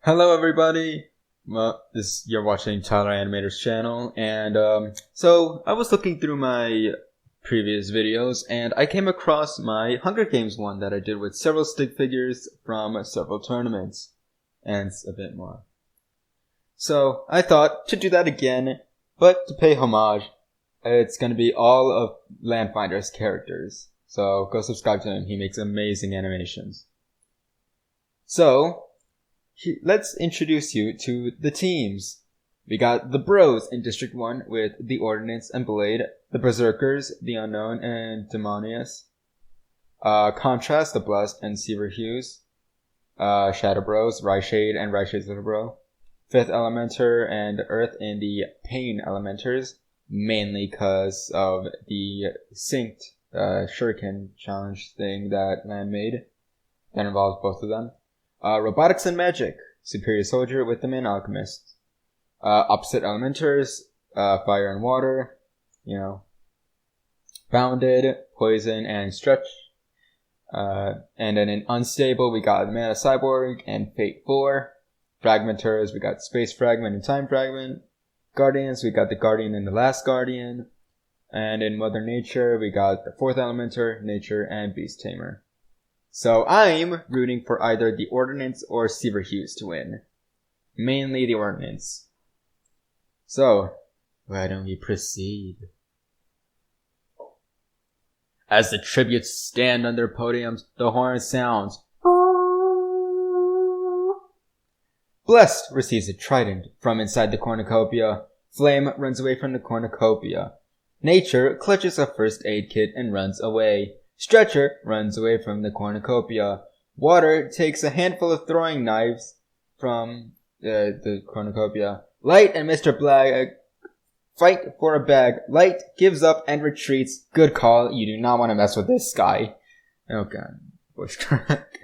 Hello everybody, you're watching Tyler Animator's channel, and so I was looking through my previous videos, and I came across my Hunger Games one that I did with several stick figures from several tournaments, and a bit more. So I thought to do that again, but to pay homage, it's gonna be all of Lannfinder's characters, so go subscribe to him, he makes amazing animations. So, let's introduce you to the teams. We got the Bros in District 1 with the Ordnance and Blade, the Berserkers, the Unknown, and Demonius. Contrast, the Blessed and Seaver Hughes. Shadow Bros, Ryshade and Ryshade's Little Bro. Fifth Elementer and Earth in the Pain Elementers, mainly because of the synced Shuriken challenge thing that Lan made. That involves both of them. Robotics and Magic, Superior Soldier with the Main Alchemist. Opposite Elementers, Fire and Water, Bounded, Poison, and Stretch. And then in Unstable, we got the Mana Cyborg and Fate 4. Fragmenters, we got Space Fragment and Time Fragment. Guardians, we got the Guardian and the Last Guardian. And in Mother Nature, we got the Fourth Elementer, Nature, and Beast Tamer. So I'm rooting for either the Ordnance or Seaver Hughes to win. Mainly the Ordnance. So, why don't we proceed? As the tributes stand on their podiums, the horn sounds. Blessed receives a trident from inside the cornucopia. Flame runs away from the cornucopia. Nature clutches a first aid kit and runs away. Stretcher runs away from the cornucopia. Water takes a handful of throwing knives from the cornucopia. Light and Mr. Black fight for a bag. Light gives up and retreats. Good call. You do not want to mess with this guy. Oh god. Voice crack.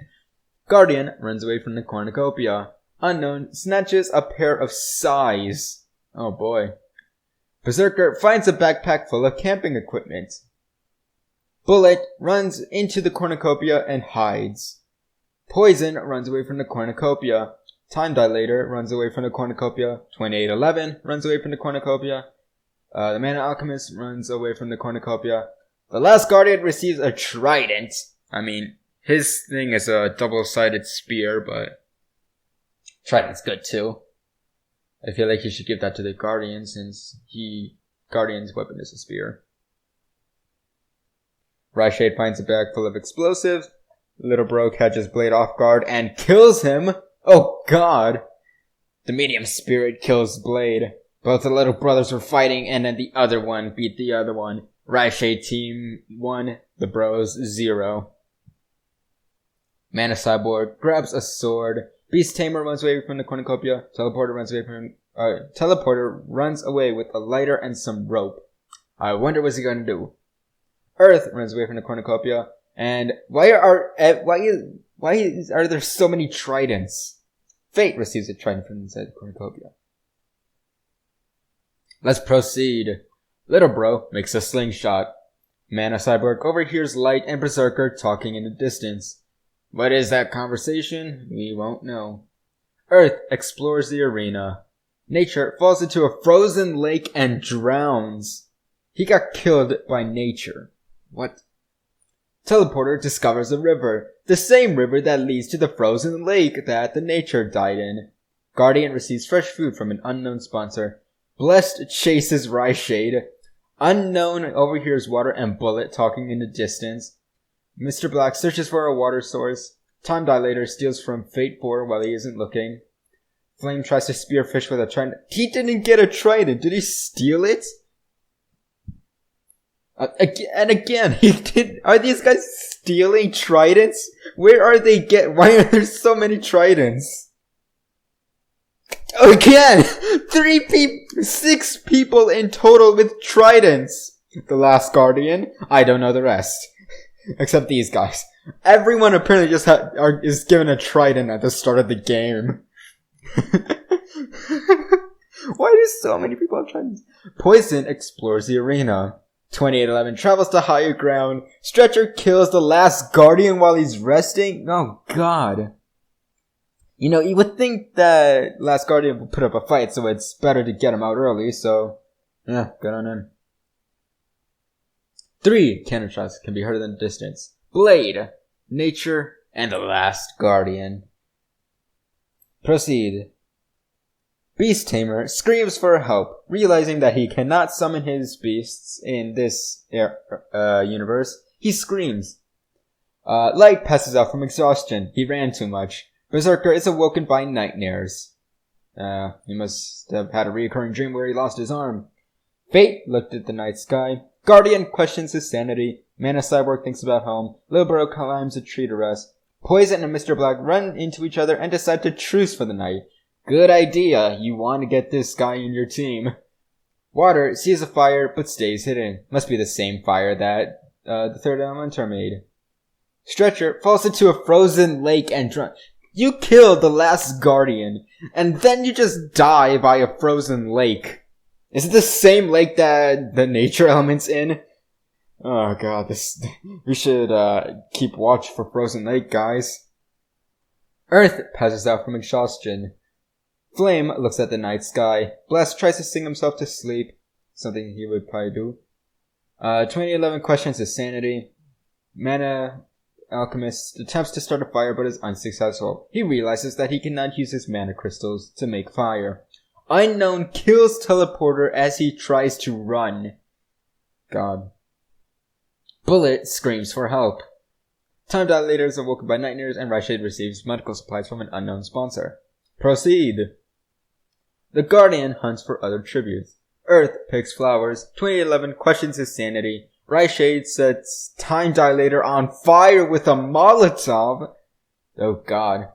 Guardian runs away from the cornucopia. Unknown snatches a pair of sais. Oh boy. Berserker finds a backpack full of camping equipment. Bullet runs into the cornucopia and hides. Poison runs away from the cornucopia. Time Dilator runs away from the cornucopia. 2811 runs away from the cornucopia. The Mana Alchemist runs away from the cornucopia. The Last Guardian receives a trident. I mean, his thing is a double-sided spear, but trident's good too. I feel like he should give that to the Guardian since Guardian's weapon is a spear. Ryshade finds a bag full of explosives. Little Bro catches Blade off guard and kills him. Oh god. The medium spirit kills Blade. Both the little brothers were fighting and then the other one beat the other one. Ryshade team 1, the Bros 0. Mana Cyborg grabs a sword. Beast Tamer runs away from the cornucopia. Teleporter runs away with a lighter and some rope. I wonder what's he gonna do. Earth runs away from the cornucopia, and why are there so many tridents? Fate receives a trident from inside the cornucopia. Let's proceed. Little Bro makes a slingshot. Mana Cyborg overhears Light and Berserker talking in the distance. What is that conversation? We won't know. Earth explores the arena. Nature falls into a frozen lake and drowns. He got killed by nature. What? Teleporter discovers a river. The same river that leads to the frozen lake that the nature died in. Guardian receives fresh food from an unknown sponsor. Blessed chases Ryshade. Unknown overhears Water and Bullet talking in the distance. Mr. Black searches for a water source. Time Dilator steals from Fate 4 while he isn't looking. Flame tries to spear fish with a trident. He didn't get a trident. Did he steal it? Again, he did. Are these guys stealing tridents? Where are they why are there so many tridents? Again! 6 people in total with tridents. The Last Guardian. I don't know the rest. Except these guys. Everyone apparently just is given a trident at the start of the game. Why do so many people have tridents? Poison explores the arena. 2811 travels to higher ground. Stretcher kills the Last Guardian while he's resting. Oh god. You would think that Last Guardian would put up a fight, so it's better to get him out early, so yeah, good on him. 3 cannon shots can be heard in the distance. Blade, Nature, and the Last Guardian. Proceed. Beast Tamer screams for help, realizing that he cannot summon his beasts in this universe. He screams. Light passes out from exhaustion. He ran too much. Berserker is awoken by nightmares. He must have had a recurring dream where he lost his arm. Fate looked at the night sky. Guardian questions his sanity. Mana Cyborg thinks about home. Libero climbs a tree to rest. Poison and Mr. Black run into each other and decide to truce for the night. Good idea. You want to get this guy in your team. Water sees a fire but stays hidden. Must be the same fire that the third elementor made. Stretcher falls into a frozen lake and drowns. You killed the Last Guardian, and then you just die by a frozen lake. Is it the same lake that the nature element's in? Oh god, we should keep watch for frozen lake, guys. Earth passes out from exhaustion. Flame looks at the night sky. Blast tries to sing himself to sleep, something he would probably do. 2011 questions his sanity. Mana Alchemist attempts to start a fire but is unsuccessful. He realizes that he cannot use his mana crystals to make fire. Unknown kills Teleporter as he tries to run. God. Bullet screams for help. Time Dilator is awoken by nightmares and Rashid receives medical supplies from an unknown sponsor. Proceed. The Guardian hunts for other tributes. Earth picks flowers. 2011 questions his sanity. Rashid sets Time Dilator on fire with a Molotov. Oh god.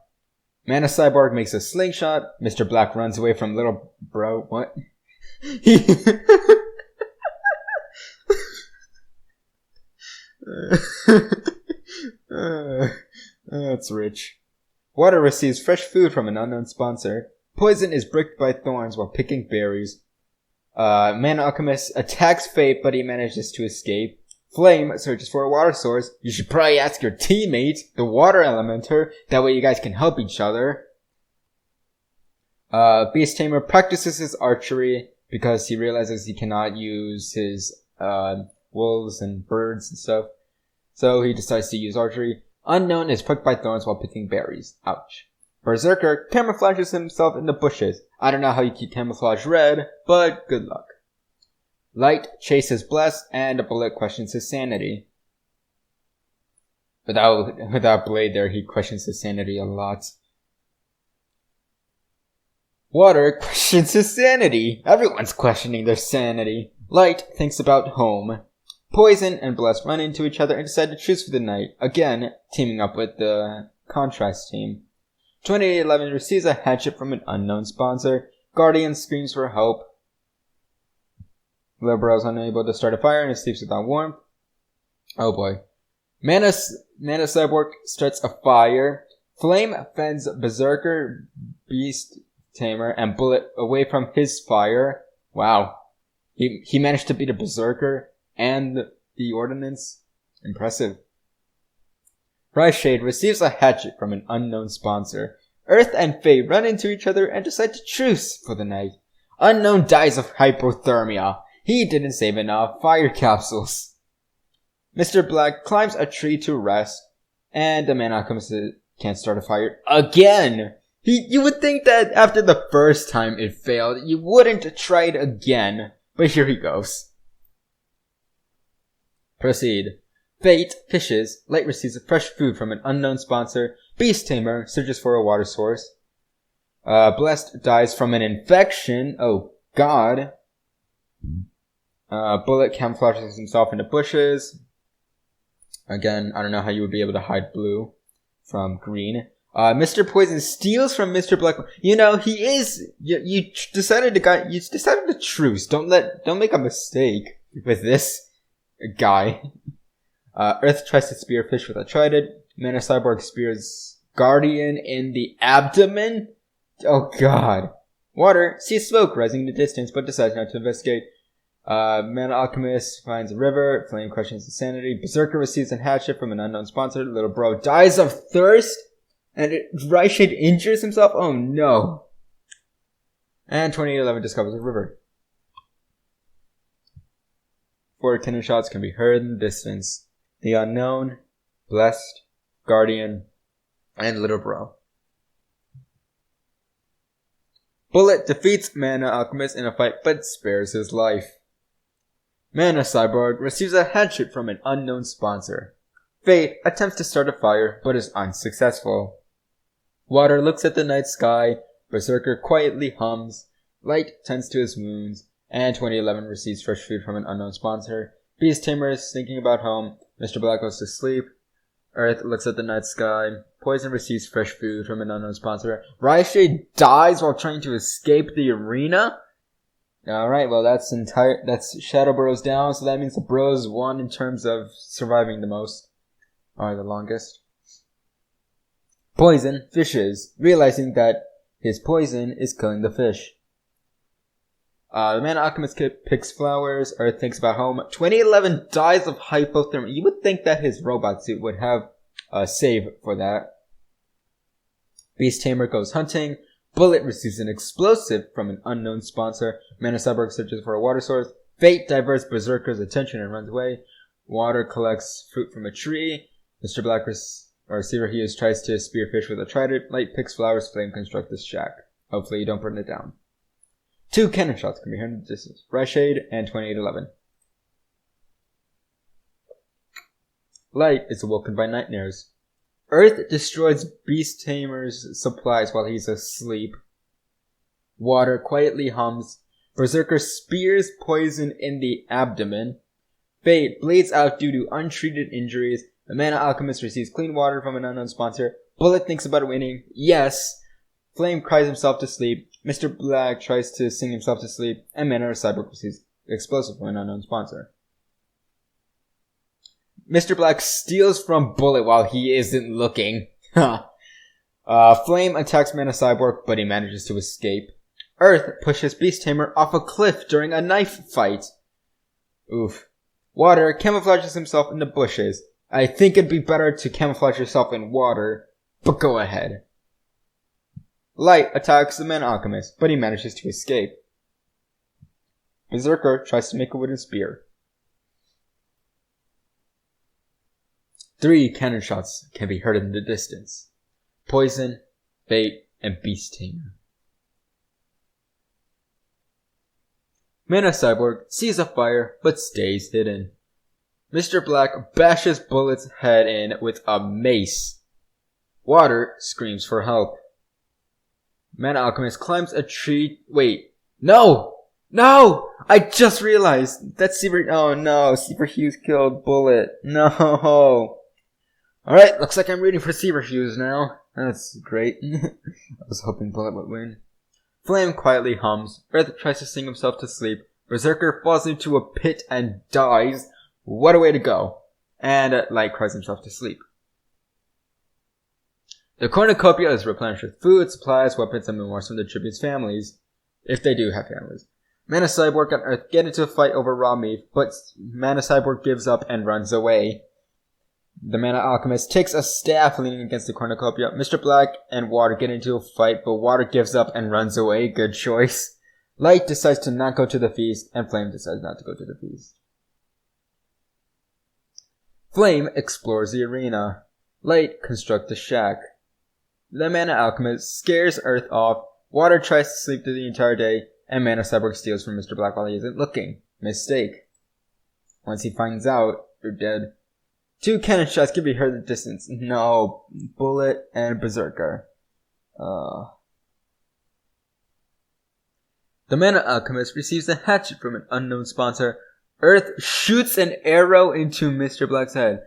Mana Cyborg makes a slingshot. Mr. Black runs away from little bro. What? That's rich. Water receives fresh food from an unknown sponsor. Poison is bricked by thorns while picking berries. Mana Alchemist attacks Fate, but he manages to escape. Flame searches for a water source. You should probably ask your teammate, the water elementer. That way you guys can help each other. Beast Tamer practices his archery because he realizes he cannot use his wolves and birds and stuff. So he decides to use archery. Unknown is pricked by thorns while picking berries. Ouch. Berserker camouflages himself in the bushes. I don't know how you keep camouflage red, but good luck. Light chases Bless, and a bullet questions his sanity. Without Blade there, he questions his sanity a lot. Water questions his sanity. Everyone's questioning their sanity. Light thinks about home. Poison and Bless run into each other and decide to choose for the night, again teaming up with the Contrast team. 2811 receives a hatchet from an unknown sponsor. Guardian screams for help. Libero is unable to start a fire and sleeps without warmth. Oh boy. Mana Cyborg starts a fire. Flame fends Berserker, Beast Tamer, and Bullet away from his fire. Wow. He managed to beat a Berserker and the Ordnance. Impressive. Shade receives a hatchet from an unknown sponsor. Earth and Fae run into each other and decide to truce for the night. Unknown dies of hypothermia. He didn't save enough fire capsules. Mr. Black climbs a tree to rest, and the man Alchemist can't start a fire again. You would think that after the first time it failed, you wouldn't try it again, but here he goes. Proceed. Fate fishes. Light receives fresh food from an unknown sponsor. Beast Tamer searches for a water source. Blessed dies from an infection. Oh god. Bullet camouflages himself in the bushes. Again, I don't know how you would be able to hide blue from green. Mr. Poison steals from Mr. Black. You know, he is. You decided to truce. Don't make a mistake with this guy. Earth tries to spear fish with a trident. Mana Cyborg spears Guardian in the abdomen. Oh god. Water sees smoke rising in the distance, but decides not to investigate. Mana Alchemist finds a river. Flame questions insanity. Berserker receives a hatchet from an unknown sponsor. Little bro dies of thirst. And Rhyshade injures himself? Oh no. And 2811 discovers a river. 4 cannon shots can be heard in the distance. The Unknown, Blessed, Guardian, and Little Bro. Bullet defeats Mana Alchemist in a fight but spares his life. Mana Cyborg receives a headshot from an unknown sponsor. Fate attempts to start a fire but is unsuccessful. Water looks at the night sky. Berserker quietly hums. Light tends to his wounds. And 2011 receives fresh food from an unknown sponsor. Beast Tamer is thinking about home. Mr. Black goes to sleep. Earth looks at the night sky. Poison receives fresh food from an unknown sponsor. Rhyshade dies while trying to escape the arena? Alright, well that's Shadow Bros down, so that means the Bros won in terms of surviving the most. Or the longest. Poison fishes, realizing that his poison is killing the fish. The Mana Alchemist picks flowers. Earth thinks about home. 2011 dies of hypothermia. You would think that his robot suit would have a save for that. Beast Tamer goes hunting. Bullet receives an explosive from an unknown sponsor. Mana Cyborg searches for a water source. Fate diverts Berserker's attention and runs away. Water collects fruit from a tree. Mr. Black Receiver Hughes tries to spearfish with a trident. Light picks flowers. Flame constructs this shack. Hopefully you don't burn it down. 2 cannon shots can be heard in the distance. Rhyshade and 2811. Light is awoken by nightmares. Earth destroys Beast Tamer's supplies while he's asleep. Water quietly hums. Berserker spears poison in the abdomen. Fate bleeds out due to untreated injuries. The Mana Alchemist receives clean water from an unknown sponsor. Bullet thinks about winning. Yes. Flame cries himself to sleep. Mr. Black tries to sing himself to sleep. And Mana Cyborg receives explosive from an unknown sponsor. Mr. Black steals from Bullet while he isn't looking. Flame attacks Mana Cyborg, but he manages to escape. Earth pushes Beast Tamer off a cliff during a knife fight. Oof. Water camouflages himself in the bushes. I think it'd be better to camouflage yourself in water, but go ahead. Light attacks the Mana Alchemist, but he manages to escape. Berserker tries to make a wooden spear. 3 cannon shots can be heard in the distance. Poison, Fate, and Beast Tamer. Mana Cyborg sees a fire, but stays hidden. Mr. Black bashes Bullet's head in with a mace. Water screams for help. Mana Alchemist climbs a tree. Wait. No! No! I just realized that Oh no, Seaver Hughes killed Bullet. No! Alright, looks like I'm rooting for Seaver Hughes now. That's great. I was hoping Bullet would win. Flame quietly hums. Earth tries to sing himself to sleep. Berserker falls into a pit and dies. What a way to go. And Light cries himself to sleep. The cornucopia is replenished with food, supplies, weapons, and memoirs from the tributes' families. If they do have families. Mana Cyborg and Earth get into a fight over raw meat, but Mana Cyborg gives up and runs away. The Mana Alchemist takes a staff leaning against the cornucopia. Mr. Black and Water get into a fight, but Water gives up and runs away. Good choice. Light decides to not go to the feast, and Flame decides not to go to the feast. Flame explores the arena. Light constructs the shack. The Mana Alchemist scares Earth off. Water tries to sleep through the entire day, and Mana Cyborg steals from Mr. Black while he isn't looking. Mistake. Once he finds out, you're dead. 2 cannon shots can be heard in the distance. No. Bullet and Berserker. The Mana Alchemist receives a hatchet from an unknown sponsor. Earth shoots an arrow into Mr. Black's head.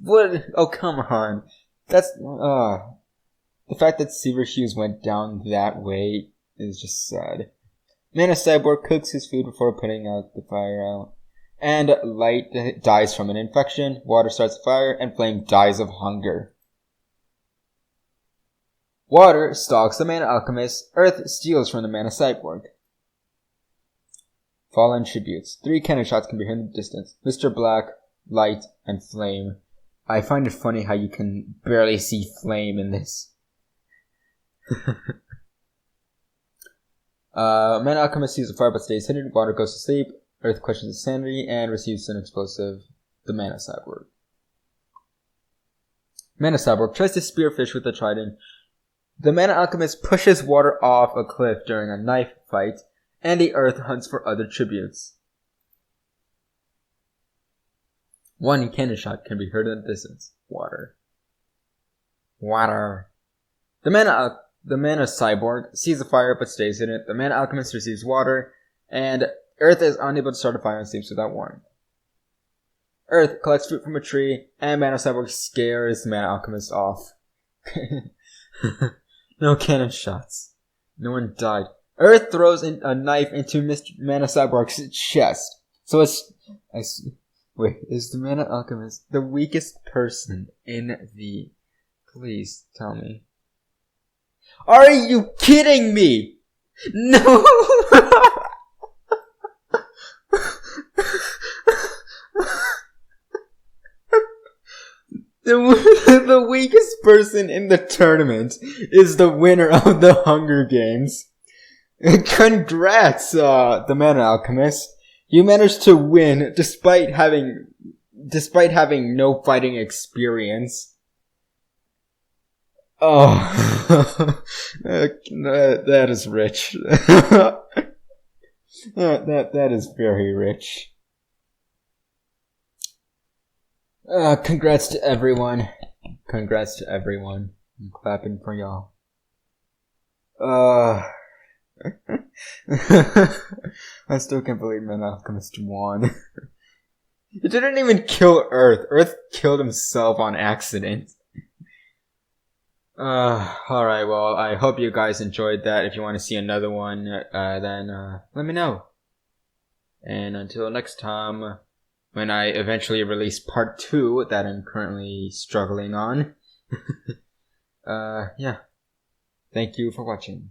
What? Oh, come on. That's... The fact that Seaver Hughes went down that way is just sad. Mana Cyborg cooks his food before putting out the fire out. And Light dies from an infection. Water starts a fire, and Flame dies of hunger. Water stalks the Mana Alchemist. Earth steals from the Mana Cyborg. Fallen tributes. 3 cannon shots can be heard in the distance. Mr. Black, Light, and Flame. I find it funny how you can barely see Flame in this. Man Alchemist sees a fire but stays hidden. Water goes to sleep. Earth questions his sanity and receives an explosive. The Mana Cyborg. Mana Cyborg tries to spearfish with the trident. The Mana Alchemist pushes water off a cliff during a knife fight, and the Earth hunts for other tributes. One cannon shot can be heard in the distance. Water. Water. The Mana Cyborg sees a fire but stays in it. The Mana Alchemist receives water, and Earth is unable to start a fire and sleeps without warning. Earth collects fruit from a tree, and Mana Cyborg scares Mana Alchemist off. No cannon shots. No one died. Earth throws a knife into Mr. Mana Cyborg's chest. So wait, is the Mana Alchemist the weakest person in the... Please tell me. Are you kidding me? No! The weakest person in the tournament is the winner of the Hunger Games. Congrats, the Mana Alchemist. You managed to win despite having no fighting experience. Oh, that is rich. that is very rich. Congrats to everyone. Congrats to everyone. I'm clapping for y'all. I still can't believe Man Alchemist won. He didn't even kill Earth. Earth killed himself on accident. Alright, well, I hope you guys enjoyed that. If you want to see another one, then let me know. And until next time, when I eventually release part 2 that I'm currently struggling on. Yeah. Thank you for watching.